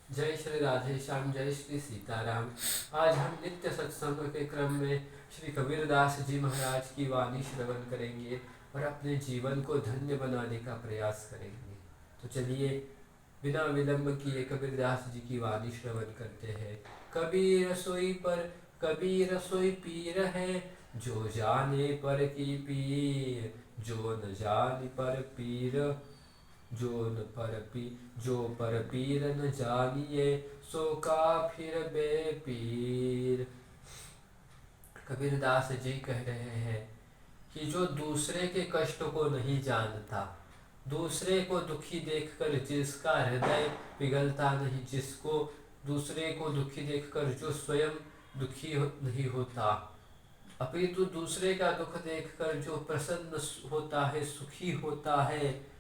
जय श्री राधे श्याम, जय श्री सीताराम। आज हम नित्य सत्संग के क्रम में श्री कबीरदास जी महाराज की वाणी श्रवण करेंगे और अपने जीवन को धन्य बनाने का प्रयास करेंगे। तो चलिए बिना विलंब किए कबीरदास जी की वाणी श्रवण करते हैं। कबीर सोई पर कबीर सोई पीर है, जो जाने पर की पीर, जो न जाने पर पीर, जो पर पीर न जानिए, सो का फिर बे पीर। कबीरदास जी कह रहे हैं कि जो दूसरे के कष्ट को नहीं जानता, दूसरे को दुखी देखकर जिसका हृदय पिघलता नहीं, जिसको दूसरे को दुखी देखकर जो स्वयं दुखी नहीं होता, अपितु दूसरे का दुख देखकर जो प्रसन्न होता है, सुखी होता है,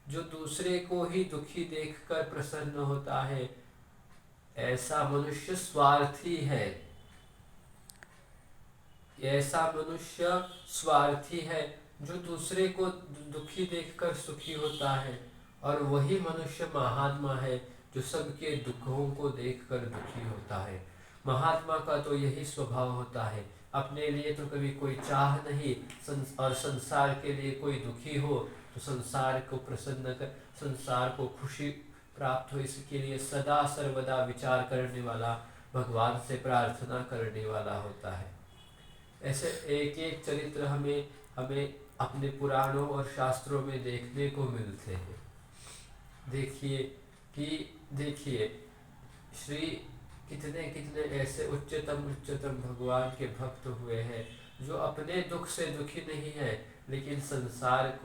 जो दूसरे को ही दुखी देखकर प्रसन्न होता है, ऐसा मनुष्य स्वार्थी है। ऐसा मनुष्य स्वार्थी है जो दूसरे को दुखी देखकर सुखी होता है, और वही मनुष्य महात्मा है जो सबके दुखों को देखकर दुखी होता है। महात्मा का तो यही स्वभाव होता है, अपने लिए तो कभी कोई चाह नहीं, और संसार के लिए कोई दुखी हो तो संसार को प्रसन्न कर, संसार को खुशी प्राप्त हो, इसके लिए सदा सर्वदा विचार करने वाला, भगवान से प्रार्थना करने वाला होता है। ऐसे एक एक चरित्र हमें हमें अपने पुराणों और शास्त्रों में देखने को मिलते हैं। देखिए श्री कितने कितने ऐसे उच्चतम उच्चतम भगवान के भक्त हुए हैं जो अपने दुख से दुखी नहीं है, लेकिन संसार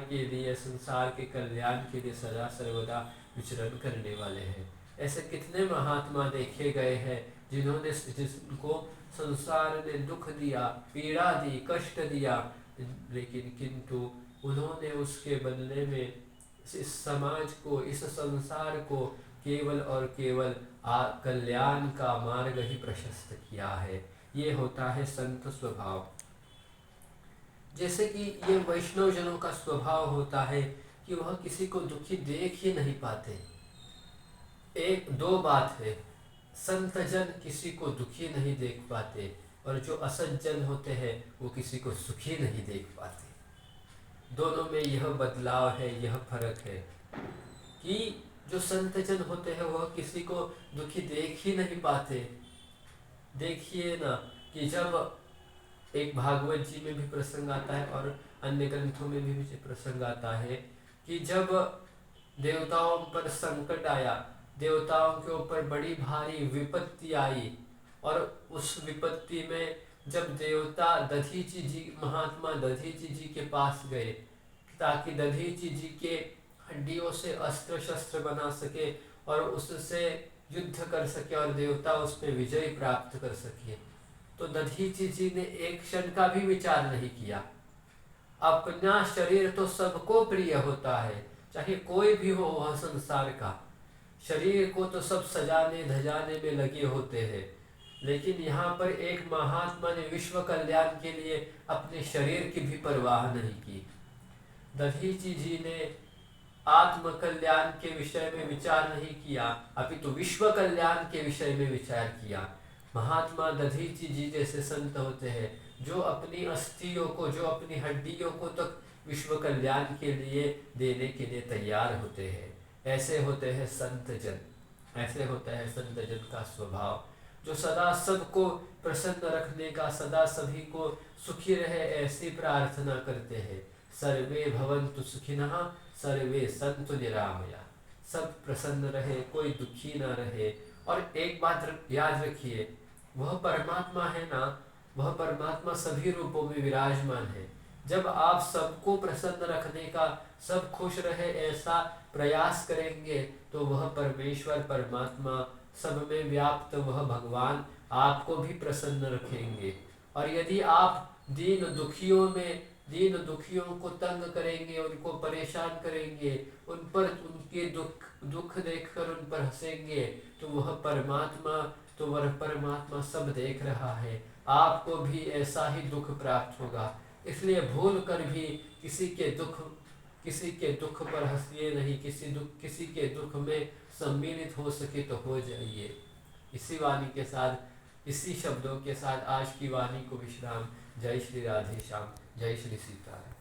के लिए, संसार के कल्याण के लिए सदा सर्वदा विचरण करने वाले हैं। ऐसे कितने महात्मा देखे गए हैं जिनको संसार ने दुख दिया, पीड़ा दी, कष्ट दिया, लेकिन किंतु उन्होंने उसके बदले में इस समाज को, इस संसार को केवल और केवल कल्याण का मार्ग ही प्रशस्त किया है। ये होता है संत स्वभाव। जैसे कि ये वैष्णव जनों का स्वभाव होता है कि वह किसी को दुखी देख ही नहीं पाते। एक दो बात है, संत जन किसी को दुखी नहीं देख पाते, और जो असज्जन होते हैं वो किसी को सुखी नहीं देख पाते। दोनों में यह बदलाव है, यह फर्क है कि जो संत जन होते हैं वह किसी को दुखी देख ही नहीं पाते। देखिए ना कि जब एक भागवत जी में भी प्रसंग आता है और अन्य ग्रंथों में भी प्रसंग आता है कि जब देवताओं पर संकट आया, देवताओं के ऊपर बड़ी भारी विपत्ति आई, और उस विपत्ति में जब देवता दधीचि जी, महात्मा दधीचि जी के पास गए ताकि दधीचि जी के हड्डियों से अस्त्र शस्त्र बना सके और उससे युद्ध कर सके और देवता उस पर विजय प्राप्त कर सके, तो दधीचि जी ने एक क्षण का भी विचार नहीं किया। अपना शरीर तो सबको प्रिय होता है, चाहे कोई भी हो वह संसार का, शरीर को तो सब सजाने धजाने में लगे होते हैं, लेकिन यहाँ पर एक महात्मा ने विश्व कल्याण के लिए अपने शरीर की भी परवाह नहीं की। दधीचि जी ने आत्म कल्याण के विषय में विचार नहीं किया, अपितु विश्व कल्याण के विषय में विचार किया। महात्मा दधीचि जी जैसे संत होते हैं जो अपनी अस्थियों को, जो अपनी हड्डियों को तक विश्व कल्याण के लिए देने के लिए तैयार होते हैं। ऐसे होते हैं संत जन, ऐसे होता है संत जन का स्वभाव, जो सदा सबको प्रसन्न रखने का, सदा सभी को सुखी रहे ऐसी प्रार्थना करते हैं। सर्वे भवन्तु सुखिनः, सर्वे सन्तु निरामया। सब प्रसन्न रहे, कोई दुखी ना रहे। और एक बात याद रखिए, वह परमात्मा है ना, वह परमात्मा सभी रूपों में विराजमान है। जब आप सबको प्रसन्न रखने का, सब खुश रहे ऐसा प्रयास करेंगे, तो वह परमेश्वर परमात्मा सब में व्याप्त वह भगवान आपको भी प्रसन्न रखेंगे। और यदि आप दीन दुखियों को तंग करेंगे, उनको परेशान करेंगे, उन पर उनके दुख देखकर उन पर हंसेंगे, तो वह परमात्मा सब देख रहा है, आपको भी ऐसा ही दुख प्राप्त होगा। इसलिए भूल कर भी किसी के दुख किसी के दुख पर हंसिए नहीं, किसी के दुख में सम्मिलित हो सके तो हो जाइए। इसी वाणी के साथ, इसी शब्दों के साथ आज की वाणी को विश्राम। जय श्री राधे श्याम, जय श्री सीताराम।